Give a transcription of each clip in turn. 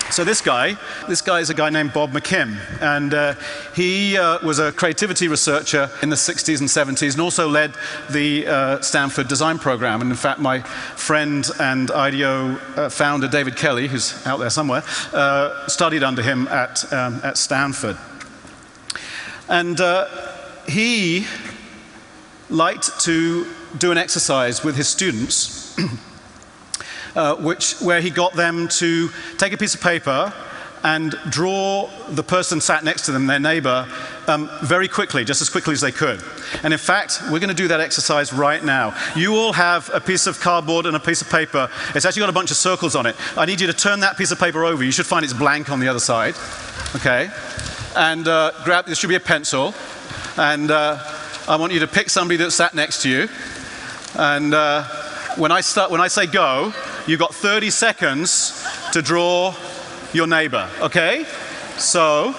So this guy is a guy named Bob McKim, and he was a creativity researcher in the 60s and 70s, and also led the Stanford design program. And in fact, my friend and IDEO founder, David Kelly, who's out there somewhere, studied under him at Stanford. And he liked to do an exercise with his students where he got them to take a piece of paper and draw the person sat next to them, their neighbor, very quickly, just as quickly as they could. And in fact, we're going to do that exercise right now. You all have a piece of cardboard and a piece of paper. It's actually got a bunch of circles on it. I need you to turn that piece of paper over. You should find it's blank on the other side. Okay? And there should be a pencil. And I want you to pick somebody that sat next to you. And when I say go, you've got 30 seconds to draw your neighbor, okay? So,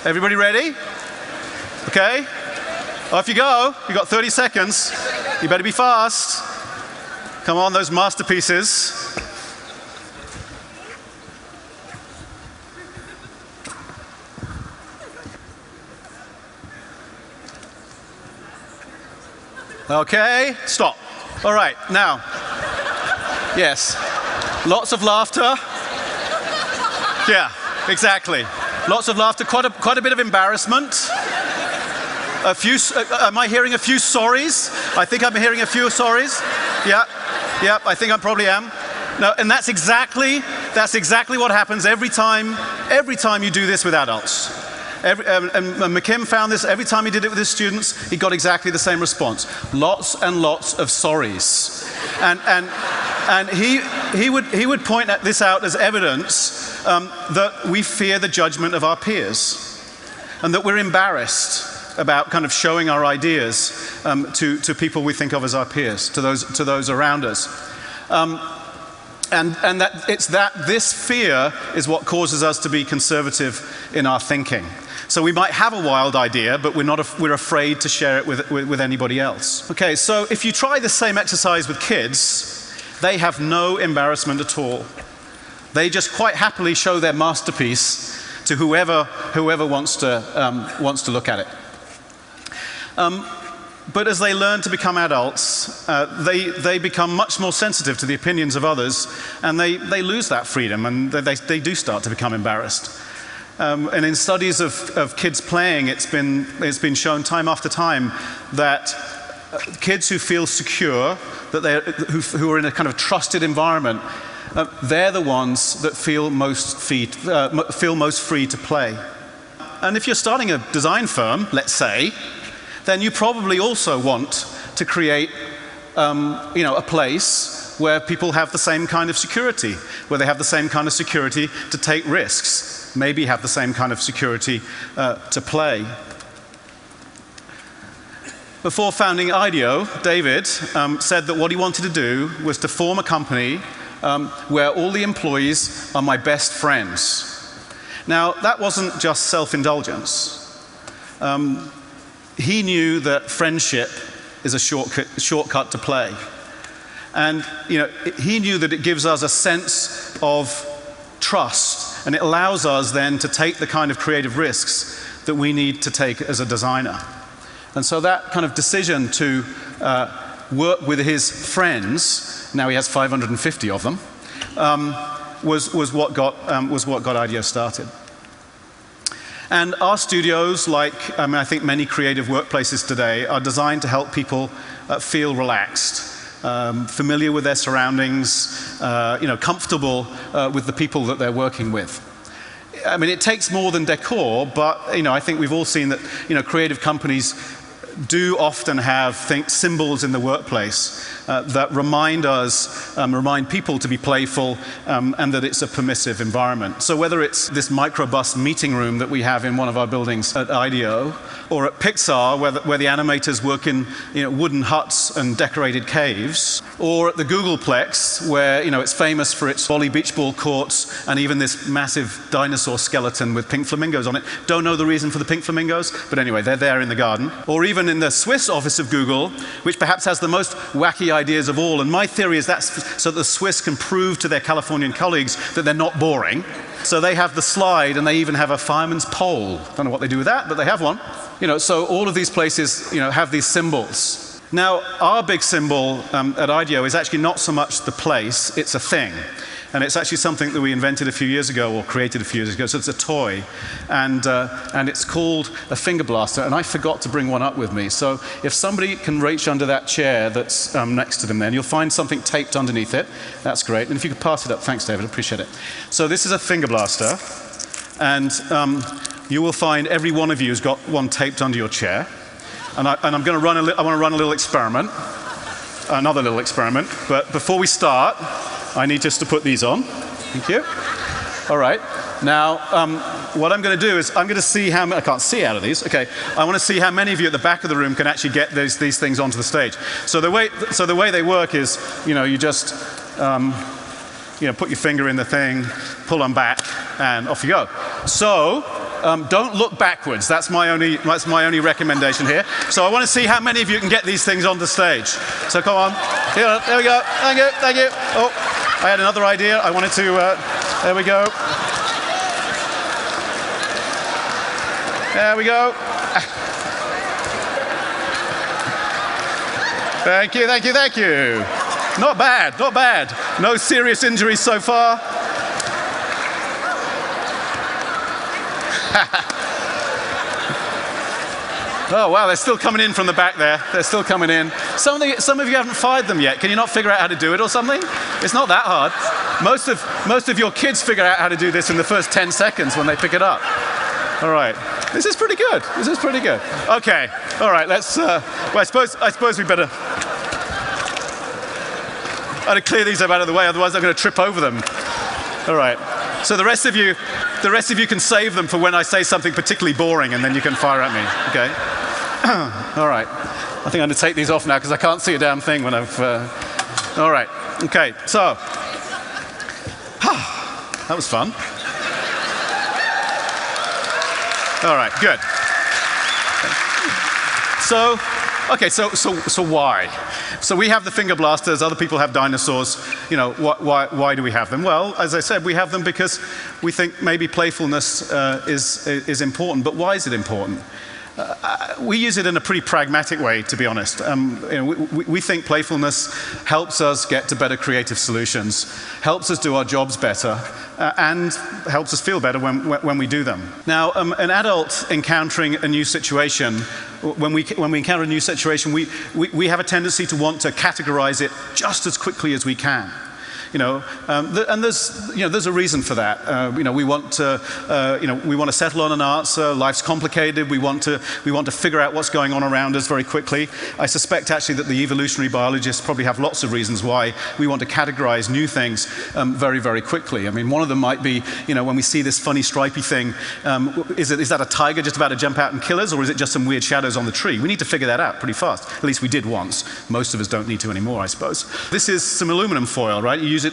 everybody ready? Okay? Off you go. You've got 30 seconds. You better be fast. Come on, those masterpieces. Okay, stop. All right, now. Yes. Lots of laughter. Yeah, exactly. Lots of laughter, quite a bit of embarrassment. Am I hearing a few sorries? I think I'm hearing a few sorries. Yeah, I think I probably am. No, and that's exactly what happens every time you do this with adults. And McKim found this every time he did it with his students, he got exactly the same response. Lots and lots of sorries. And he would point at this out as evidence that we fear the judgment of our peers, and that we're embarrassed about kind of showing our ideas to people we think of as our peers, to those around us. And this fear is what causes us to be conservative in our thinking. So we might have a wild idea, but we're afraid to share it with anybody else. Okay, so if you try the same exercise with kids, they have no embarrassment at all. They just quite happily show their masterpiece to whoever wants to look at it. But as they learn to become adults, they become much more sensitive to the opinions of others, and they lose that freedom, and they do start to become embarrassed. And in studies of kids playing, it's been shown time after time that kids who feel secure, who are in a kind of trusted environment, they're the ones that feel most free to play. And if you're starting a design firm, let's say, then you probably also want to create a place where people have the same kind of security, where they have the same kind of security to take risks, maybe have the same kind of security to play. Before founding IDEO, David said that what he wanted to do was to form a company where all the employees are my best friends. Now, that wasn't just self-indulgence. He knew that friendship is a shortcut to play. And he knew that it gives us a sense of trust, and it allows us then to take the kind of creative risks that we need to take as a designer. And so that kind of decision to work with his friends, now he has 550 of them, was what got IDEO started. And our studios, I think many creative workplaces today, are designed to help people feel relaxed, familiar with their surroundings, comfortable with the people that they're working with. I mean, it takes more than decor, but I think we've all seen that creative companies do often have symbols in the workplace that remind people to be playful, and that it's a permissive environment. So whether it's this microbus meeting room that we have in one of our buildings at IDEO, or at Pixar, where the animators work in wooden huts and decorated caves, or at the Googleplex, where it's famous for its volley beach ball courts and even this massive dinosaur skeleton with pink flamingos on it. Don't know the reason for the pink flamingos, but anyway, they're there in the garden. Or even in the Swiss office of Google, which perhaps has the most wacky ideas of all. And my theory is that's so that the Swiss can prove to their Californian colleagues that they're not boring. So they have the slide, and they even have a fireman's pole. Don't know what they do with that, but they have one. So all of these places, have these symbols. Now, our big symbol at IDEO is actually not so much the place, it's a thing. And it's actually something that we invented a few years ago, or created a few years ago. So it's a toy, and it's called a finger blaster. And I forgot to bring one up with me. So if somebody can reach under that chair that's next to them, then you'll find something taped underneath it. That's great. And if you could pass it up, thanks, David. I appreciate it. So this is a finger blaster, and you will find every one of you has got one taped under your chair. And I'm going to run I want to run a little experiment, another little experiment. But before we start, I need just to put these on. Thank you. All right. Now, what I'm going to do is I'm going to see how many. I can't see out of these. Okay. I want to see how many of you at the back of the room can actually get these things onto the stage. So the way they work is, you just put your finger in the thing, pull them back, and off you go. So don't look backwards. That's my only recommendation here. So I want to see how many of you can get these things on the stage. So come on. Here, there we go. Thank you. Thank you. Oh, I had another idea. I wanted to. There we go. There we go. Thank you. Thank you. Thank you. Not bad. Not bad. No serious injuries so far. Oh, wow, they're still coming in from the back there. They're still coming in. Some of you haven't fired them yet. Can you not figure out how to do it or something? It's not that hard. Most of your kids figure out how to do this in the first 10 seconds when they pick it up. All right. This is pretty good. This is pretty good. Okay. All right, let's... well, I suppose we better... I ought to clear these up out of the way, otherwise I'm going to trip over them. All right. So the rest of you can save them for when I say something particularly boring, and then you can fire at me. Okay? All right. I think I'm going to take these off now because I can't see a damn thing when I've... All right. Okay. So... that was fun. All right. Good. So... Okay, so why? So we have the finger blasters, other people have dinosaurs. Why do we have them? Well, as I said, we have them because we think maybe playfulness is important. But why is it important? We use it in a pretty pragmatic way, to be honest. We think playfulness helps us get to better creative solutions, helps us do our jobs better, and helps us feel better when we do them. Now, an adult encountering a new situation, when we encounter a new situation, we have a tendency to want to categorize it just as quickly as we can. And there's a reason for that. We want to settle on an answer. Life's complicated. We want to figure out what's going on around us very quickly. I suspect actually that the evolutionary biologists probably have lots of reasons why we want to categorize new things very, very quickly. I mean, one of them might be, when we see this funny stripy thing, is that a tiger just about to jump out and kill us, or is it just some weird shadows on the tree? We need to figure that out pretty fast. At least we did once. Most of us don't need to anymore, I suppose. This is some aluminum foil, right? You use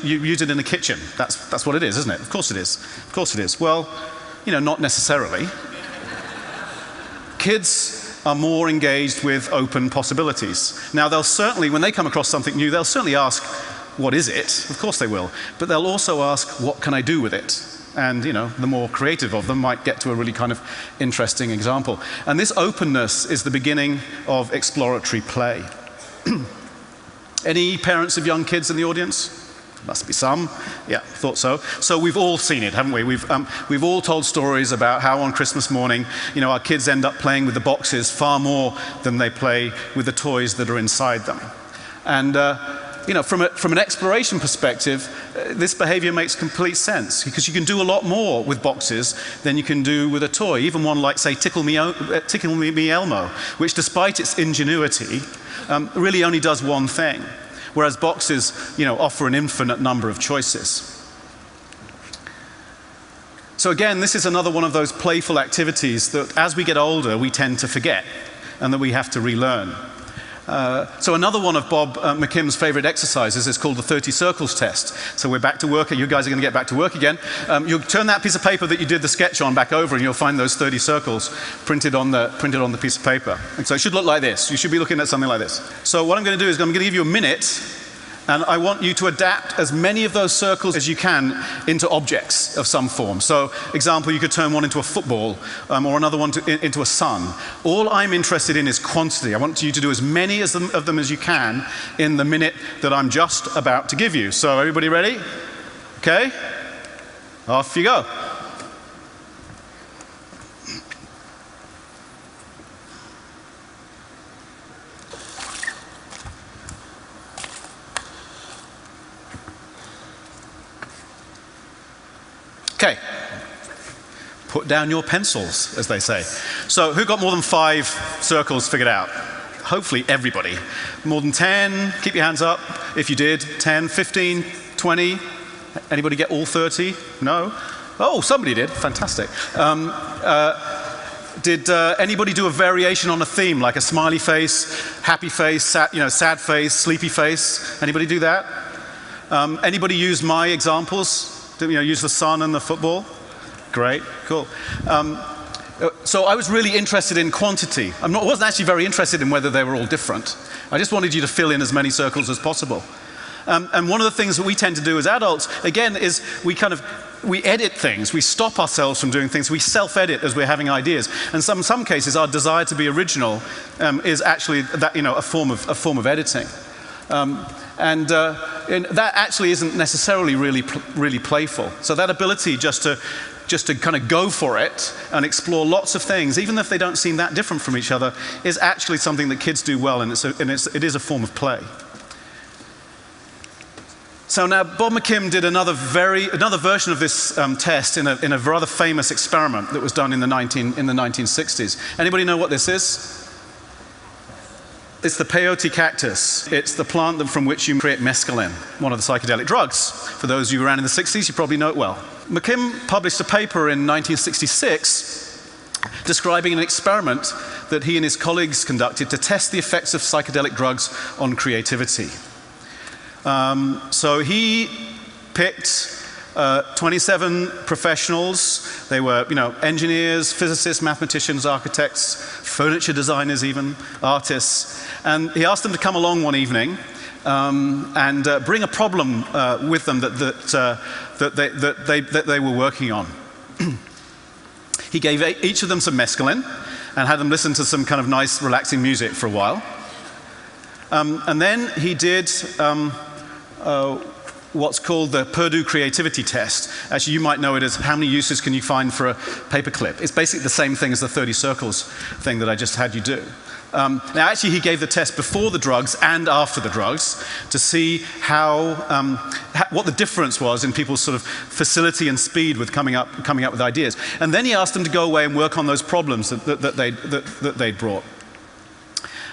it in the kitchen. That's what it is, isn't it? Of course it is. Of course it is. Well, not necessarily. Kids are more engaged with open possibilities. Now, they'll certainly, when they come across something new, they'll certainly ask, what is it? Of course they will. But they'll also ask, what can I do with it? And, the more creative of them might get to a really kind of interesting example. And this openness is the beginning of exploratory play. Any parents of young kids in the audience? Must be some. Yeah, thought so. So we've all seen it, haven't we? We've all told stories about how on Christmas morning, our kids end up playing with the boxes far more than they play with the toys that are inside them. And from an exploration perspective, this behavior makes complete sense, because you can do a lot more with boxes than you can do with a toy. Even one like, say, Tickle Me Elmo, which, despite its ingenuity, really only does one thing, whereas boxes, offer an infinite number of choices. So again, this is another one of those playful activities that, as we get older, we tend to forget, and that we have to relearn. So another one of Bob McKim's favorite exercises is called the 30 circles test. So we're back to work. You guys are going to get back to work again. You'll turn that piece of paper that you did the sketch on back over, and you'll find those 30 circles printed on the piece of paper. And so it should look like this. You should be looking at something like this. So what I'm going to do is I'm going to give you a minute, and I want you to adapt as many of those circles as you can into objects of some form. So, example, you could turn one into a football, or another one into a sun. All I'm interested in is quantity. I want you to do as many of them as you can in the minute that I'm just about to give you. So, everybody ready? Okay? Off you go. Okay, put down your pencils, as they say. So who got more than 5 circles figured out? Hopefully everybody. More than 10, keep your hands up. If you did, 10, 15, 20. Anybody get all 30? No? Oh, somebody did, fantastic. Did anybody do a variation on a theme, like a smiley face, happy face, sad face, sleepy face? Anybody do that? Anybody use my examples? Use the sun and the football? Great, cool. So I was really interested in quantity. I wasn't actually very interested in whether they were all different. I just wanted you to fill in as many circles as possible. And one of the things that we tend to do as adults, again, is we edit things. We stop ourselves from doing things. We self-edit as we're having ideas. And in some cases, our desire to be original is actually a form of editing. And that actually isn't necessarily really playful. So that ability just to kind of go for it and explore lots of things, even if they don't seem that different from each other, is actually something that kids do well, and it is a form of play. So now Bob McKim did another version of this test in a rather famous experiment that was done in the 1960s. Anybody know what this is? It's the peyote cactus. It's the plant from which you create mescaline, one of the psychedelic drugs. For those of you around in the 60s, you probably know it well. McKim published a paper in 1966 describing an experiment that he and his colleagues conducted to test the effects of psychedelic drugs on creativity. So he picked 27 professionals. They were, engineers, physicists, mathematicians, architects, furniture designers even, artists. And he asked them to come along one evening and bring a problem with them that they were working on. He gave each of them some mescaline and had them listen to some kind of nice, relaxing music for a while. And then he did what's called the Purdue Creativity Test. Actually, you might know it as how many uses can you find for a paperclip. It's basically the same thing as the 30 circles thing that I just had you do. Now, actually, he gave the test before the drugs and after the drugs to see what the difference was in people's sort of facility and speed with coming up with ideas. And then he asked them to go away and work on those problems that they'd brought.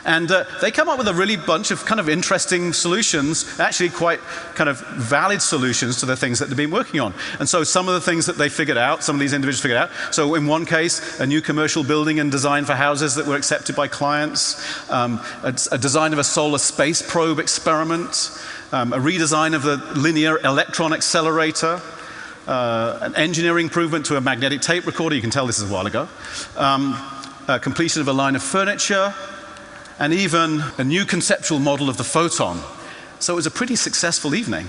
And they come up with a really bunch of kind of interesting solutions, actually quite kind of valid solutions to the things that they've been working on. And so some of the things that they figured out, some of these individuals figured out, so in one case, a new commercial building and design for houses that were accepted by clients, a design of a solar space probe experiment, a redesign of the linear electron accelerator, an engineering improvement to a magnetic tape recorder, you can tell this is a while ago, completion of a line of furniture, and even a new conceptual model of the photon. So it was a pretty successful evening.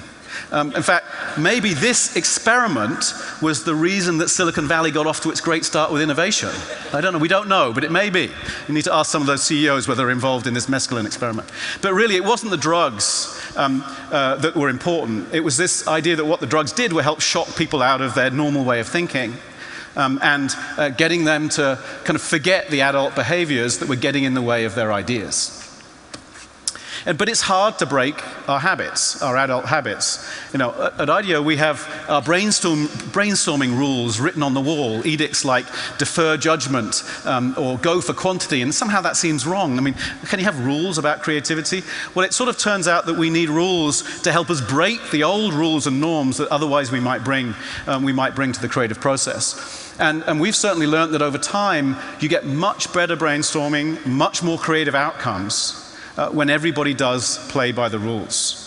In fact, maybe this experiment was the reason that Silicon Valley got off to its great start with innovation. I don't know, we don't know, but it may be. You need to ask some of those CEOs whether they're involved in this mescaline experiment. But really, it wasn't the drugs that were important. It was this idea that what the drugs did were help shock people out of their normal way of thinking. And getting them to kind of forget the adult behaviors that were getting in the way of their ideas. But it's hard to break our habits, our adult habits. At IDEO we have our brainstorming rules written on the wall, edicts like defer judgment or go for quantity, and somehow that seems wrong. I mean, can you have rules about creativity? Well, it sort of turns out that we need rules to help us break the old rules and norms that otherwise we might bring to the creative process. And we've certainly learned that over time, you get much better brainstorming, much more creative outcomes when everybody does play by the rules.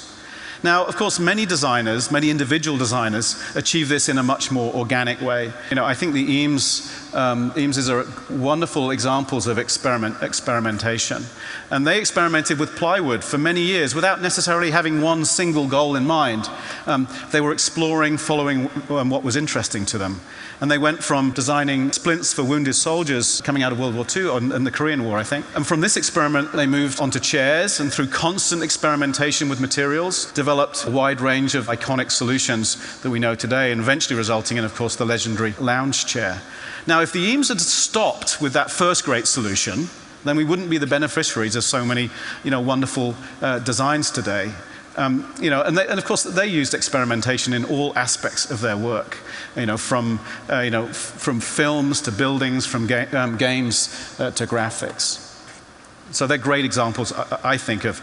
Now, of course, many individual designers, achieve this in a much more organic way. I think the Eameses are wonderful examples of experimentation. And they experimented with plywood for many years without necessarily having one single goal in mind. They were exploring, following what was interesting to them. And they went from designing splints for wounded soldiers coming out of World War II and the Korean War, I think. And from this experiment, they moved onto chairs, and through constant experimentation with materials, developed a wide range of iconic solutions that we know today, and eventually resulting in, of course, the legendary lounge chair. Now, if the Eames had stopped with that first great solution, then we wouldn't be the beneficiaries of so many, wonderful designs today. And of course, they used experimentation in all aspects of their work. From films to buildings, from games to graphics. So they're great examples, I think, of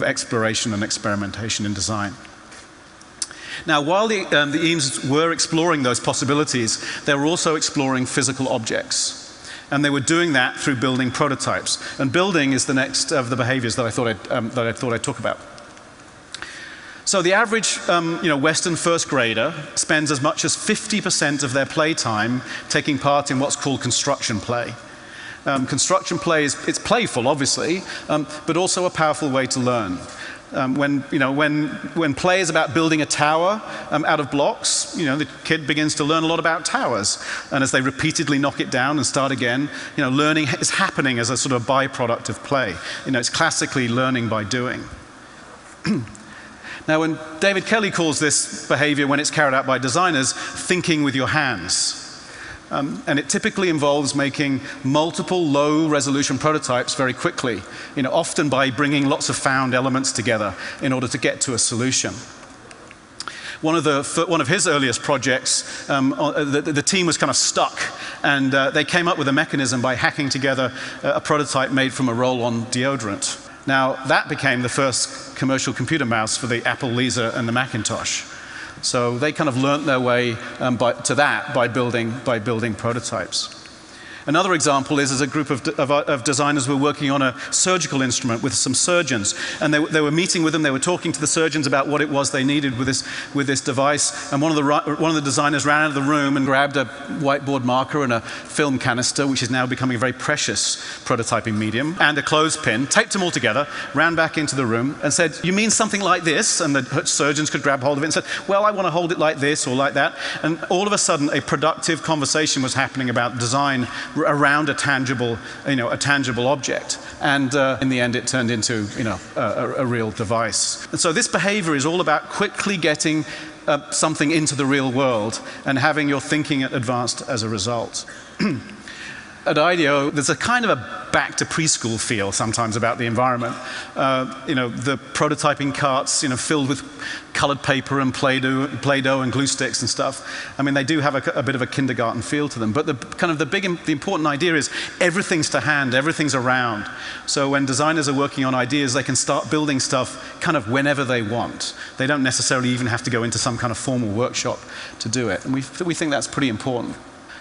exploration and experimentation in design. Now, while the Eames were exploring those possibilities, they were also exploring physical objects. And they were doing that through building prototypes. And building is the next of the behaviors that I thought I'd talk about. So the average Western first grader spends as much as 50% of their playtime taking part in what's called construction play. Construction play it's playful, obviously, but also a powerful way to learn. When play is about building a tower out of blocks, the kid begins to learn a lot about towers. And as they repeatedly knock it down and start again, learning is happening as a sort of byproduct of play. It's classically learning by doing. Now, when David Kelly calls this behavior, when it's carried out by designers, thinking with your hands. And it typically involves making multiple low-resolution prototypes very quickly, often by bringing lots of found elements together in order to get to a solution. One of his earliest projects, the team was kind of stuck, and they came up with a mechanism by hacking together a prototype made from a roll-on deodorant. Now, that became the first commercial computer mouse for the Apple Lisa and the Macintosh. So they kind of learnt their way to that by building prototypes. Another example is a group of designers were working on a surgical instrument with some surgeons, and they were meeting with them. They were talking to the surgeons about what it was they needed with this device. And one of the designers ran out of the room and grabbed a whiteboard marker and a film canister, which is now becoming a very precious prototyping medium, and a clothespin, taped them all together, ran back into the room, and said, "You mean something like this?" And the surgeons could grab hold of it and said, "Well, I want to hold it like this or like that." And all of a sudden, a productive conversation was happening about design around a tangible object, and in the end, it turned into a real device. And so this behavior is all about quickly getting something into the real world and having your thinking advanced as a result. At IDEO, there's a kind of a back to preschool feel sometimes about the environment. The prototyping carts, filled with colored paper and Play-Doh and glue sticks and stuff. I mean, they do have a bit of a kindergarten feel to them. But the important idea is everything's to hand, everything's around. So when designers are working on ideas, they can start building stuff kind of whenever they want. They don't necessarily even have to go into some kind of formal workshop to do it. And we think that's pretty important.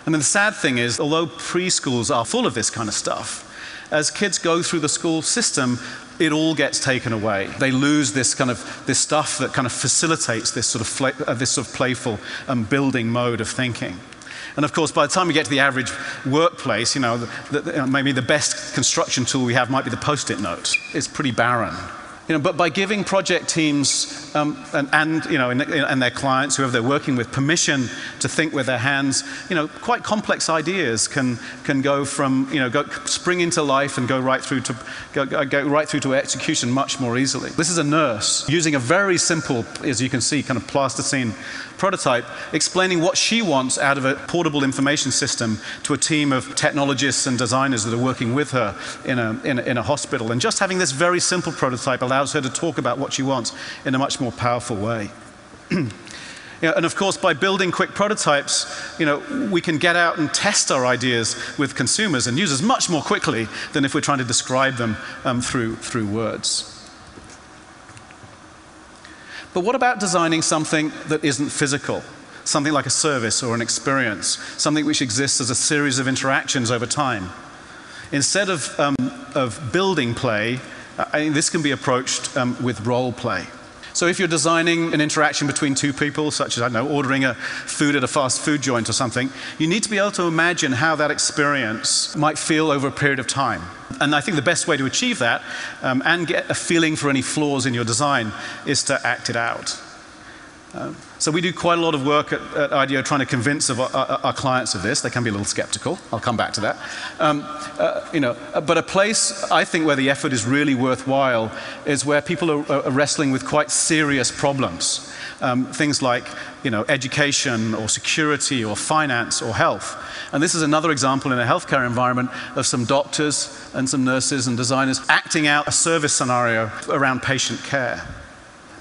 And then the sad thing is, although preschools are full of this kind of stuff, as kids go through the school system, it all gets taken away. They lose this stuff that kind of facilitates this sort of playful building mode of thinking. And of course, by the time we get to the average workplace, maybe the best construction tool we have might be the Post-it note. It's pretty barren. But by giving project teams and their clients, whoever they're working with, permission to think with their hands, quite complex ideas can go from spring into life and go right through to execution much more easily. This is a nurse using a very simple, as you can see, kind of plasticine prototype, explaining what she wants out of a portable information system to a team of technologists and designers that are working with her in a hospital. And just having this very simple prototype allows her to talk about what she wants in a much more powerful way. And of course, by building quick prototypes, we can get out and test our ideas with consumers and users much more quickly than if we're trying to describe them through words. But what about designing something that isn't physical? Something like a service or an experience, something which exists as a series of interactions over time. Instead of building play, I think this can be approached with role play. So if you're designing an interaction between two people, such as, I don't know, ordering a food at a fast food joint or something, you need to be able to imagine how that experience might feel over a period of time. And I think the best way to achieve that and get a feeling for any flaws in your design is to act it out. So we do quite a lot of work at IDEO trying to convince our clients of this. They can be a little skeptical. I'll come back to that. But a place, I think, where the effort is really worthwhile is where people are wrestling with quite serious problems. Things like, education or security or finance or health. And this is another example in a healthcare environment of some doctors and some nurses and designers acting out a service scenario around patient care.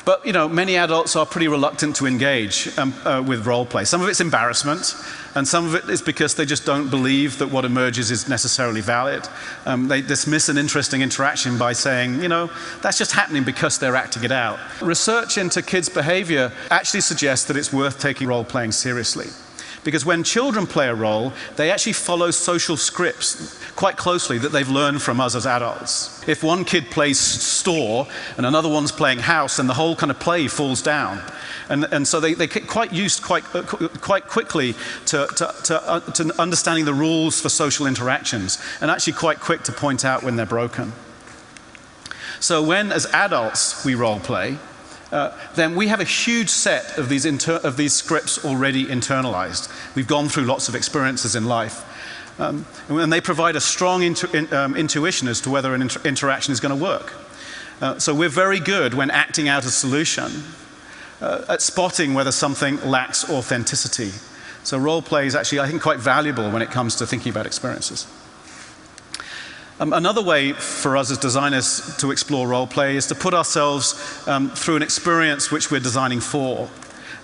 But many adults are pretty reluctant to engage with role play. Some of it's embarrassment, and some of it is because they just don't believe that what emerges is necessarily valid. They dismiss an interesting interaction by saying, that's just happening because they're acting it out. Research into kids' behavior actually suggests that it's worth taking role playing seriously. Because when children play a role, they actually follow social scripts quite closely that they've learned from us as adults. If one kid plays store and another one's playing house, and the whole kind of play falls down. And so they get quite used quite quickly to understanding the rules for social interactions, and actually quite quick to point out when they're broken. So when, as adults, we role play, then we have a huge set of these scripts already internalized. We've gone through lots of experiences in life. And they provide a strong intuition as to whether an interaction is going to work. So we're very good when acting out a solution at spotting whether something lacks authenticity. So role play is actually, I think, quite valuable when it comes to thinking about experiences. Another way for us as designers to explore role play is to put ourselves through an experience which we're designing for,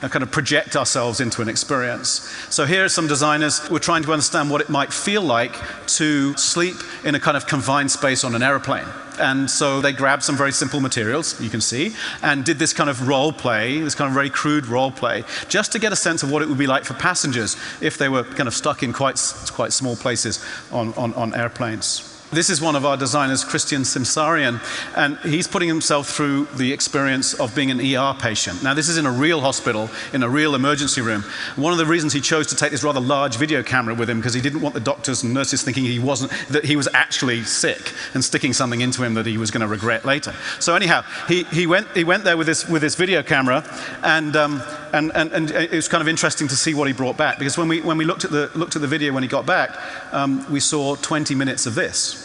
and kind of project ourselves into an experience. So here are some designers who are trying to understand what it might feel like to sleep in a kind of confined space on an airplane. And so they grabbed some very simple materials, you can see, and did this kind of role play, this kind of very crude role play, just to get a sense of what it would be like for passengers if they were kind of stuck in quite small places on airplanes. This is one of our designers, Christian Simsarian, and he's putting himself through the experience of being an ER patient. Now, this is in a real hospital, in a real emergency room. One of the reasons he chose to take this rather large video camera with him, because he didn't want the doctors and nurses thinking that he was actually sick and sticking something into him that he was going to regret later. So anyhow, he went there with this video camera, and it was kind of interesting to see what he brought back, because when we looked at the video when he got back, we saw 20 minutes of this.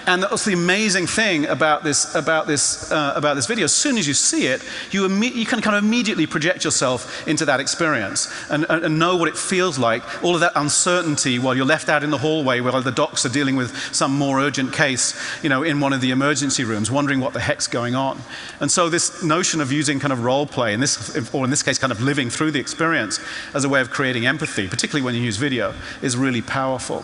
And that's the amazing thing about this video. As soon as you see it, you can kind of immediately project yourself into that experience and know what it feels like. All of that uncertainty while you're left out in the hallway while the docs are dealing with some more urgent case, in one of the emergency rooms, wondering what the heck's going on. And so this notion of using kind of role play, in this case, kind of living through the experience as a way of creating empathy, particularly when you use video, is really powerful.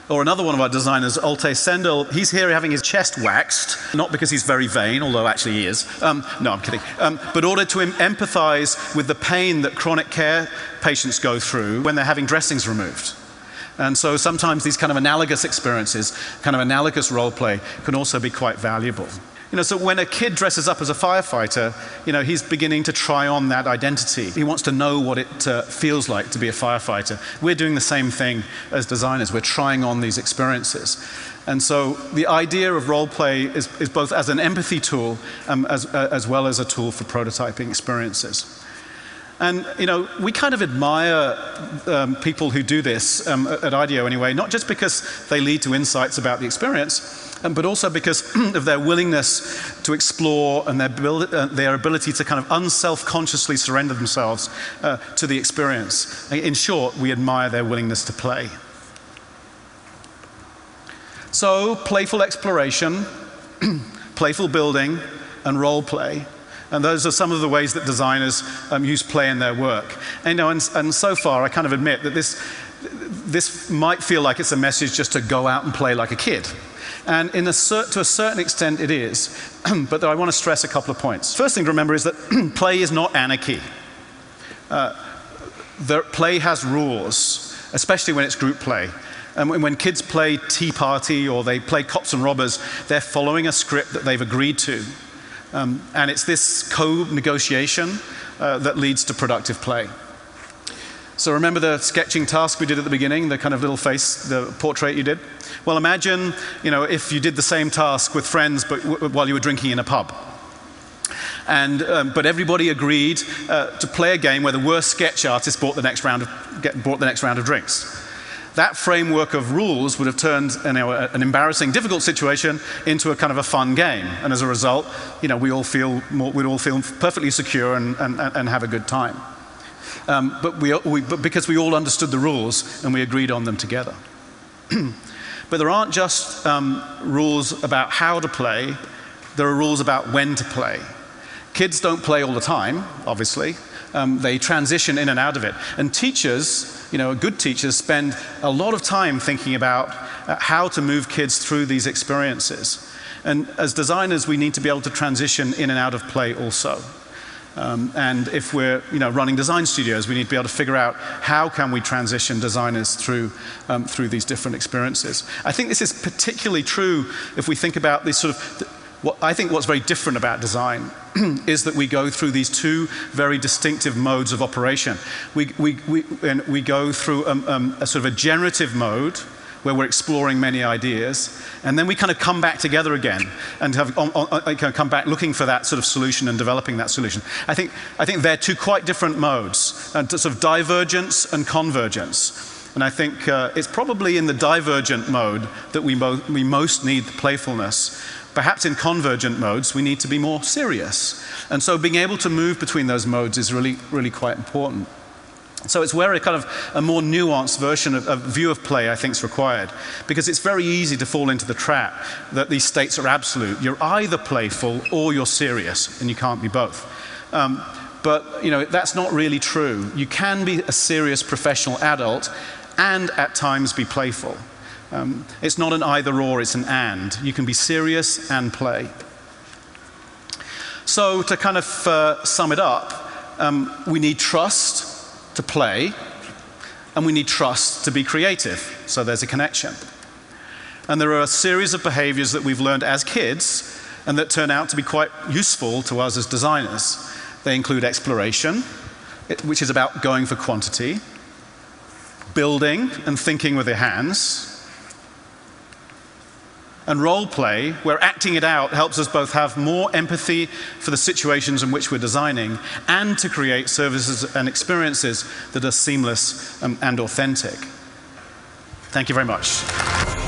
Or another one of our designers, Alte Sendel, he's here having his chest waxed, not because he's very vain, although actually he is. No, I'm kidding. But in order to empathize with the pain that chronic care patients go through when they're having dressings removed. And so sometimes these kind of analogous experiences, kind of analogous role play, can also be quite valuable. So when a kid dresses up as a firefighter, he's beginning to try on that identity. He wants to know what it feels like to be a firefighter. We're doing the same thing as designers. We're trying on these experiences. And so the idea of role play is both as an empathy tool as well as a tool for prototyping experiences. And we kind of admire people who do this at IDEO anyway, not just because they lead to insights about the experience, but also because of their willingness to explore and their ability to kind of unself-consciously surrender themselves to the experience. In short, we admire their willingness to play. So, playful exploration, playful building, and role play. And those are some of the ways that designers use play in their work. And so far, I kind of admit that this might feel like it's a message just to go out and play like a kid. And to a certain extent it is, but I want to stress a couple of points. First thing to remember is that play is not anarchy. Play has rules, especially when it's group play. When kids play Tea Party or they play Cops and Robbers, they're following a script that they've agreed to. And it's this co-negotiation that leads to productive play. So remember the sketching task we did at the beginning, the kind of little face, the portrait you did? Well, imagine, if you did the same task with friends but while you were drinking in a pub. But everybody agreed to play a game where the worst sketch artist brought the next round of drinks. That framework of rules would have turned an embarrassing, difficult situation into a kind of a fun game. And as a result, we'd all feel perfectly secure and have a good time. But because we all understood the rules and we agreed on them together. But there aren't just rules about how to play, there are rules about when to play. Kids don't play all the time, obviously. They transition in and out of it. And teachers, good teachers spend a lot of time thinking about how to move kids through these experiences. And as designers, we need to be able to transition in and out of play also. And if we're running design studios, we need to be able to figure out how can we transition designers through these different experiences. I think this is particularly true if we think about this sort of, what's very different about design is that we go through these two very distinctive modes of operation. We go through a sort of a generative mode where we're exploring many ideas, and then we kind of come back together again and come back looking for that sort of solution and developing that solution. I think they're two quite different modes, sort of divergence and convergence. And I think it's probably in the divergent mode that we most need the playfulness. Perhaps in convergent modes, we need to be more serious. And so being able to move between those modes is really, really quite important. So it's where a more nuanced version of view of play, I think, is required. Because it's very easy to fall into the trap that these states are absolute. You're either playful or you're serious, and you can't be both. But that's not really true. You can be a serious professional adult and at times be playful. It's not an either or, it's an and. You can be serious and play. So to kind of sum it up, we need trust to play, and we need trust to be creative. So there's a connection. And there are a series of behaviors that we've learned as kids and that turn out to be quite useful to us as designers. They include exploration, which is about going for quantity, building and thinking with your hands, and role play, where acting it out helps us both have more empathy for the situations in which we're designing and to create services and experiences that are seamless and authentic. Thank you very much.